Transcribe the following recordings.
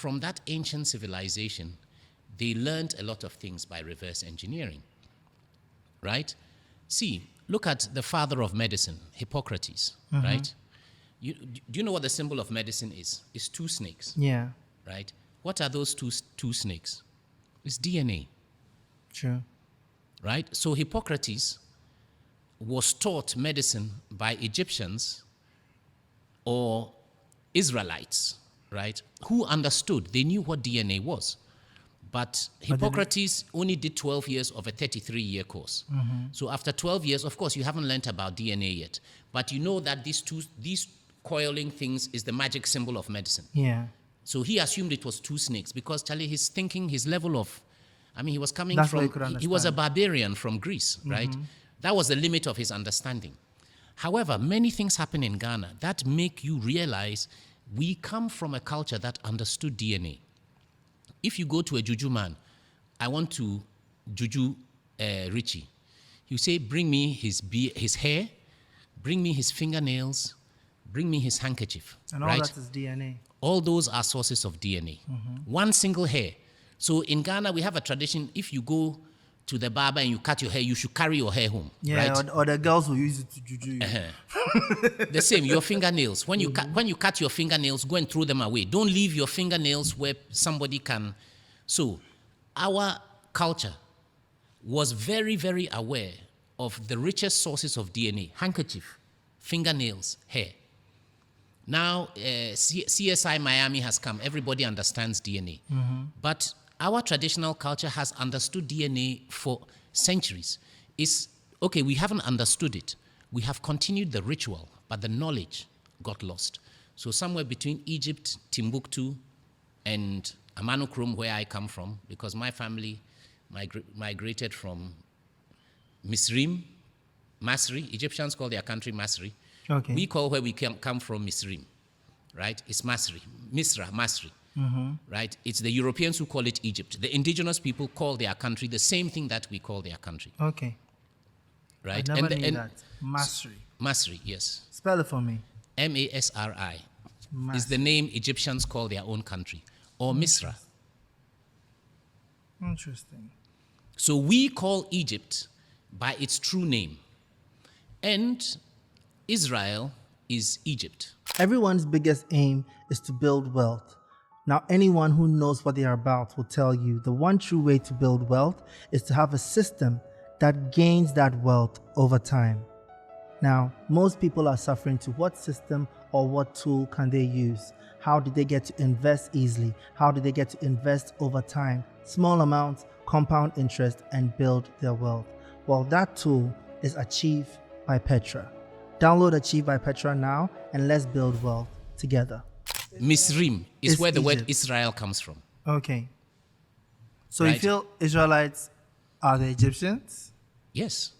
from that ancient civilization, they learned a lot of things by reverse engineering, right? See, look at the father of medicine, Hippocrates, right? Do you know what the symbol of medicine is? It's two snakes, Yeah. right? What are those two snakes? It's DNA, True. right? So Hippocrates was taught medicine by Egyptians or Israelites, right? Who understood, they knew what DNA was. But Hippocrates only did 12 years of a 33-year course. So after 12 years, of course, you haven't learnt about DNA yet. But you know that these coiling things is the magic symbol of medicine. Yeah. So he assumed it was two snakes because, Charlie, his thinking, his level of, he was coming That's what from, he could he was a understand. barbarian from Greece, right? That was the limit of his understanding. However, many things happen in Ghana that make you realize we come from a culture that understood DNA. If you go to a juju man, I want to juju Richie. You say, bring me his hair, bring me his fingernails, bring me his handkerchief. And all right? that is DNA. All those are sources of DNA. One single hair. So in Ghana, we have a tradition, if you go to the barber and you cut your hair, you should carry your hair home. Yeah, right? or the girls who use it to juju you. The same, your fingernails. When you cut your fingernails, go and throw them away. Don't leave your fingernails where somebody can. So, our culture was very, very aware of the richest sources of DNA: handkerchief, fingernails, hair. Now, CSI Miami has come. Everybody understands DNA, but our traditional culture has understood DNA for centuries. It's okay. We haven't understood it. We have continued the ritual, but the knowledge got lost. So somewhere between Egypt, Timbuktu, and Amanukrum, where I come from, because my family migrated from Misrim, Masri. Egyptians call their country Masri. Okay. We call where we come from Misrim, right? It's Masri, Misra, Masri, right? It's the Europeans who call it Egypt. The indigenous people call their country the same thing that we call their country, Okay. right? I never knew that. Masri. Masri, yes. Spell it for me. Masri is the name Egyptians call their own country, or Misra. Interesting. So we call Egypt by its true name. And Israel is Egypt. Everyone's biggest aim is to build wealth. Now, anyone who knows what they are about will tell you the one true way to build wealth is to have a system that gains that wealth over time. Now, most people are suffering to what system or what tool can they use? How do they get to invest easily? How do they get to invest over time? Small amounts, compound interest, and build their wealth. Well, that tool is Achieve by Petra. Download Achieve by Petra now and let's build wealth together. Misrim is It's where the word Egypt. Israel comes from. Okay. So you Right. feel Israelites are the Egyptians? Yes.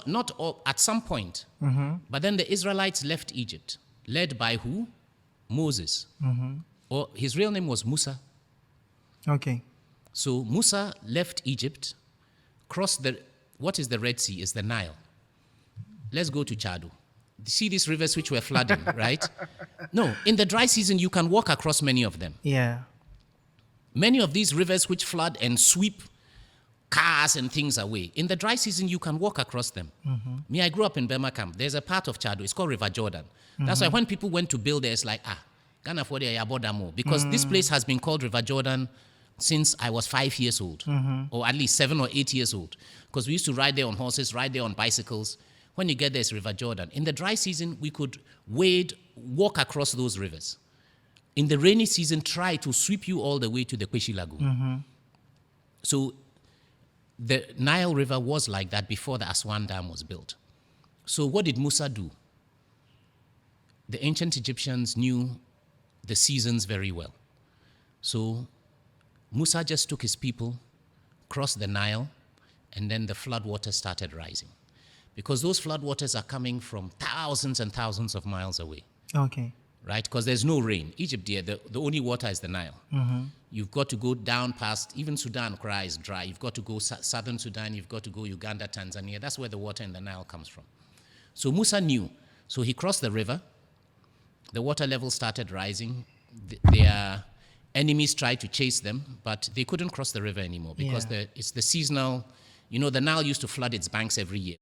Not all, at some point. But then the Israelites left Egypt, led by who? Moses. Or his real name was Musa. Okay. So Musa left Egypt, crossed what is the Red Sea? Is the Nile. Let's go to Chadu. See these rivers which were flooding, right? No, in the dry season, you can walk across many of them. Yeah. Many of these rivers which flood and sweep cars and things away. In the dry season, you can walk across them. Me, I grew up in Burma Camp. There's a part of Chadu, it's called River Jordan. That's why when people went to build there, it's like, Ghana for the Yabodamo. Because this place has been called River Jordan since I was 5 years old, or at least 7 or 8 years old. Because we used to ride there on horses, ride there on bicycles. When you get there, it's River Jordan. In the dry season, we could walk across those rivers. In the rainy season, try to sweep you all the way to the Kweshi Lagoon. So the Nile River was like that before the Aswan Dam was built. So what did Musa do? The ancient Egyptians knew the seasons very well. So Musa just took his people, crossed the Nile, and then the floodwaters started rising. Because those floodwaters are coming from thousands and thousands of miles away, Okay. right? Because there's no rain. Egypt, here, the only water is the Nile. You've got to go down past, even Sudan is dry. You've got to go southern Sudan, you've got to go Uganda, Tanzania. That's where the water in the Nile comes from. So Musa knew. So he crossed the river, the water level started rising. Their enemies tried to chase them, but they couldn't cross the river anymore because Yeah. it's the seasonal. The Nile used to flood its banks every year.